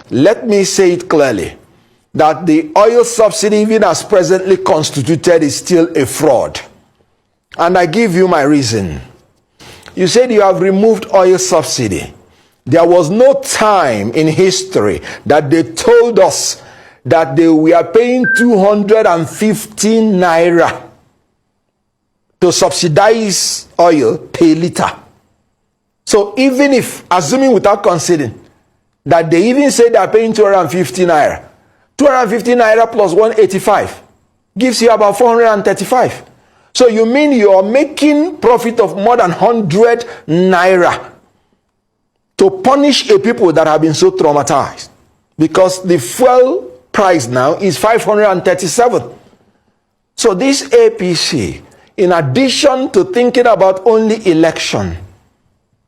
Let me say it clearly, that the oil subsidy, even as presently constituted, is still a fraud. And I give you my reason. You said you have removed oil subsidy. There was no time in history that they told us that they were paying 215 naira to subsidize oil per liter. So even if, assuming without conceding, that they even say they are paying 250 naira, 250 naira plus 185 gives you about 435. So you mean you are making profit of more than 100 naira to punish a people that have been so traumatized, because the fuel price now is 537. So this APC, in addition to thinking about only election,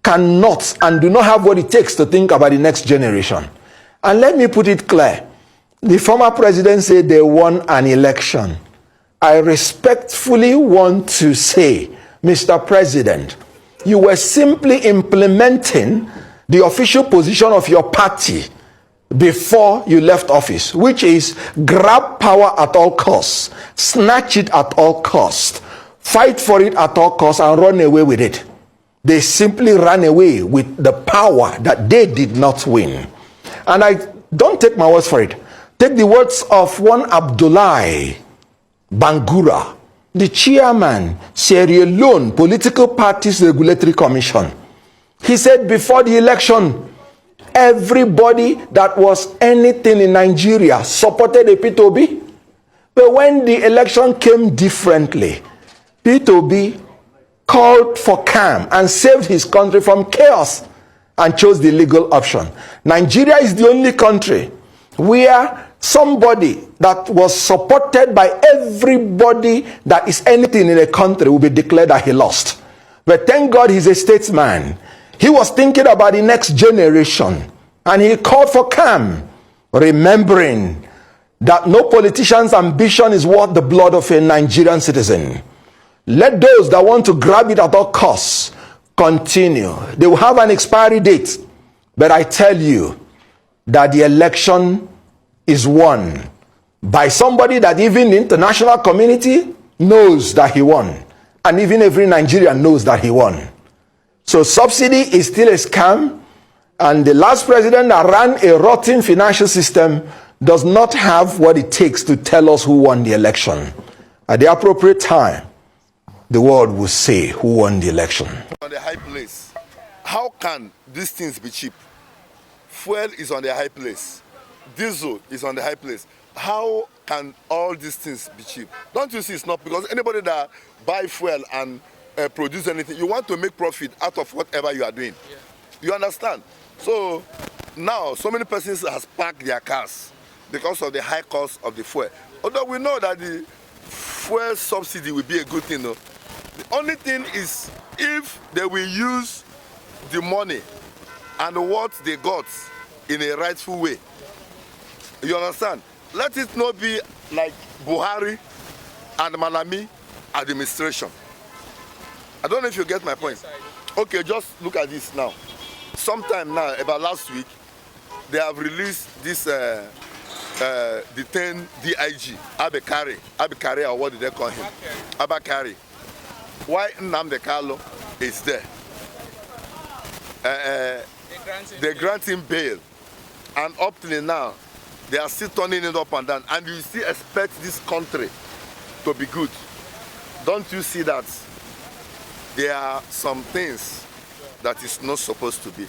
cannot and do not have what it takes to think about the next generation. And let me put it clear. The former president said they won an election. I respectfully want to say, Mr. President, you were simply implementing the official position of your party before you left office, which is grab power at all costs, snatch it at all costs, fight for it at all costs, and run away with it. They simply ran away with the power that they did not win. And I don't take my words for it. Take the words of one Abdullahi Bangura, the chairman, Sierra Leone Political Parties Regulatory Commission. He said before the election, everybody that was anything in Nigeria supported a P2B. But when the election came differently, P2B called for calm and saved his country from chaos and chose the legal option. Nigeria is the only country where somebody that was supported by everybody that is anything in a country will be declared that he lost. But thank God he's a statesman. He was thinking about the next generation, and he called for calm, remembering that no politician's ambition is worth the blood of a Nigerian citizen. Let those that want to grab it at all costs continue. They will have an expiry date. But I tell you that the election is won by somebody that even the international community knows that he won. And even every Nigerian knows that he won. So subsidy is still a scam. And the last president that ran a rotten financial system does not have what it takes to tell us who won the election. At the appropriate time, the world will say who won the election. On the high place, how can these things be cheap? Fuel is on the high place. Diesel is on the high place. How can all these things be cheap? Don't you see it's not? Because anybody that buy fuel and produce anything, you want to make profit out of whatever you are doing. Yeah. You understand? So now so many persons has parked their cars because of the high cost of the fuel. Although we know that the fuel subsidy will be a good thing, though. The only thing is if they will use the money and what they got in a rightful way. You understand? Let it not be like Buhari and Malami administration. I don't know if you get my point. Okay, just look at this now. Sometime now, about last week, they have released this detained DIG, Abekari, or what did they call him? Abakari. Why Nnamdi Kanu is there? They grant him bail. And up till now, they are still turning it up and down. And you still expect this country to be good. Don't you see that there are some things that is not supposed to be?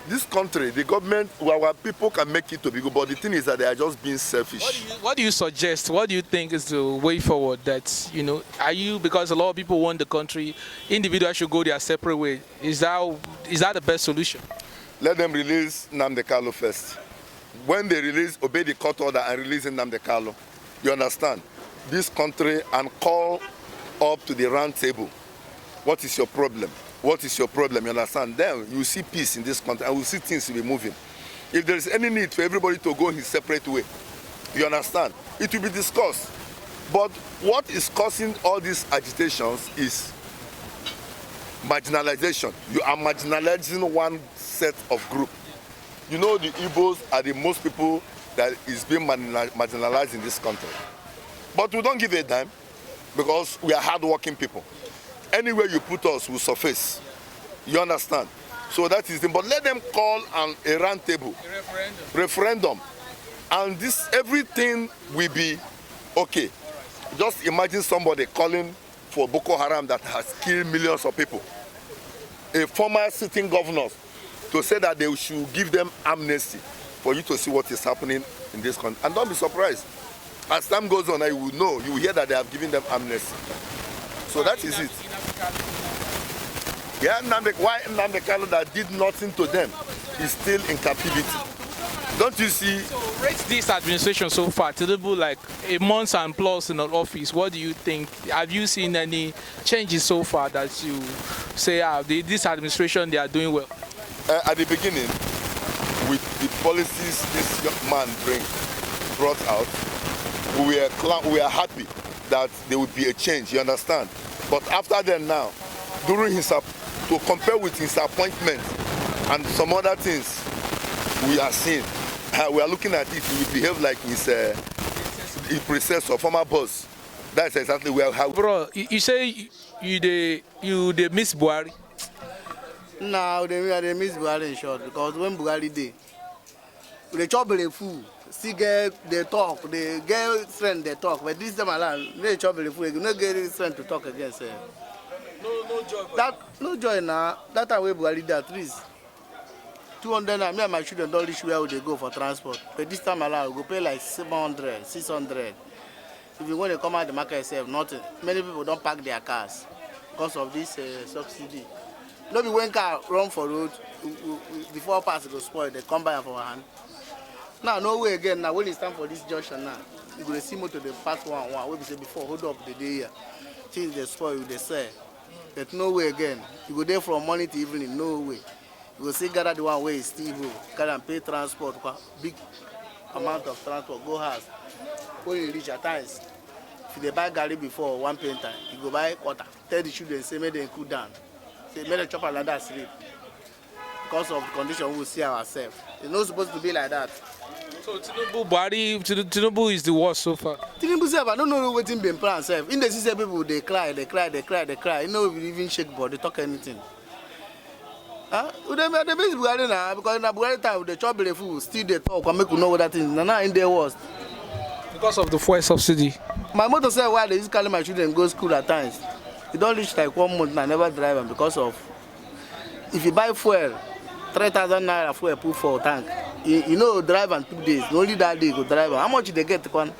This country, the government, our people can make it to be good, but the thing is that they are just being selfish. What do you suggest? What do you think is the way forward? That, you know, because a lot of people want the country, individuals should go their separate way. Is that the best solution? Let them release Nnamdi Kanu first. When they release, obey the court order and release Nnamdi Kanu. You understand? This country and call up to the round table. What is your problem? What is your problem? You understand? Then you see peace in this country and we see things to be moving. If there is any need for everybody to go his separate way, you understand? It will be discussed. But what is causing all these agitations is marginalization. You are marginalizing one set of group. You know, the Igbos are the most people that is being marginalized in this country. But we don't give a dime because we are hardworking people. Anywhere you put us, we'll surface. You understand? So that is the, but let them call a round table. A Referendum. And this, everything will be okay. Just imagine somebody calling for Boko Haram that has killed millions of people. A former sitting governor to say that they should give them amnesty for you to see what is happening in this country. And don't be surprised. As time goes on, you will know, you will hear that they have given them amnesty. So that is it. Yeah, why Nnamdi Kanu that did nothing to them is still in captivity. Don't you see? So rate this administration so far, Tinubu, like a month and plus in office. What do you think? Have you seen any changes so far that you say, this administration, they are doing well? At the beginning, with the policies this young man brought out, we are happy that there would be a change, you understand? But after then now, during to compare with his appointment and some other things we are seeing, we are looking at it, he will behave like his predecessor, former boss. That's exactly how. Bro, you say you miss Buhari? No, they miss Buhari in short, because when Buhari dey, they chop the food, still get they talk, they get strength they talk, but this time around, they chop the food, they no get strength to talk against them. No joy. No joy now. That time we Buhari dey, at least 200 naira. Me and my children don't reach where they go for transport. But this time around, we go pay like 700, 600. If you want to come out the market itself, nothing. Many people don't park their cars because of this subsidy. No be when car run for road, before pass go spoil, they come by for our hand. Now no way again. Now when it's time for this junction now, you go see motor the pass one. What we say before, hold up the day here. Things they spoil, they sell. But no way again. You go there from morning to evening, no way. You will see gather the one way is still carry and pay transport, big amount of transport, go house. When you reach at times, if they buy garri before one painter, you go buy quarter. Tell the children, say make them cool down. Say make them chop and let that sleep. Because of the condition we will see ourselves. It's not supposed to be like that. So Tinubu is the worst so far. Tinubu self, I don't know what him been plan self. In the system, people they cry. You know, if you even shake body, talk anything. Huh? They miss Buhari now because in Buhari time they chop the food, still they talk and make you know what that is. Now in their worst. Because of the fuel subsidy. My mother said why they used to carry my children go school at times. You don't reach like 1 month and I never drive them because of if you buy fuel, 3,000 naira fuel put for tank. You know, drive in 2 days. Only that day you go drive. How much they get one?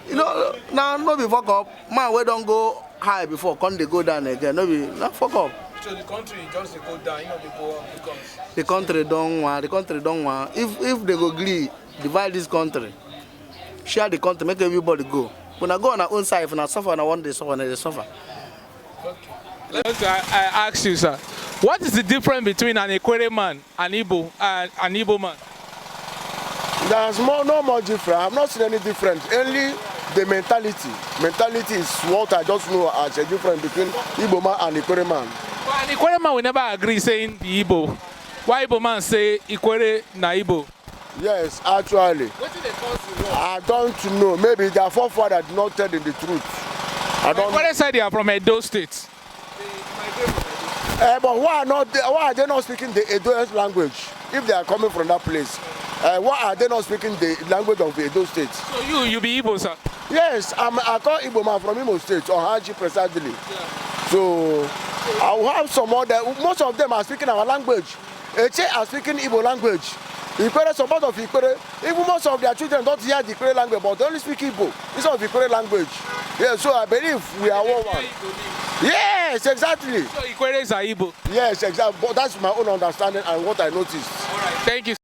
You know, now no be fuck up. Man, we don't go high before, can't they go down again? No be, not fuck up. So the country just go down, you know, they go up because the country don't want. If they go agree, divide this country, share the country, make everybody go. When I go on our own side, when I suffer, and I want they suffer. Okay. I ask you, sir, what is the difference between an Ekwere man, an Igbo man? There's no more different. I've not seen any difference. Only the mentality. Mentality is what I just know as a difference between Igbo man and Ekwere man. But an Ekwere man will never agree saying the Igbo. Why Igbo man say Ekwere na Igbo? Yes, actually. What did they cause the war? I don't know. Maybe their forefathers did not tell them the truth. I don't. Ekwere said they are from Edo State. But why are they not speaking the Edo language if they are coming from that place? Why are they not speaking the language of the Edo State? So you be Igbo, sir? Yes, I call Igbo man from Imo State, or Haji precisely. Yeah. So I will have some other. Most of them are speaking our language. Eche are speaking Igbo language. Ikwere, some part of Ikwere, even most of their children don't hear the Ikwere language, but they only speak Igbo instead of Ikwere language. Yeah, so I believe we are one. Yes, exactly. So Ikwere is a Igbo? Yes, exactly. But that's my own understanding and what I noticed. All right, thank you.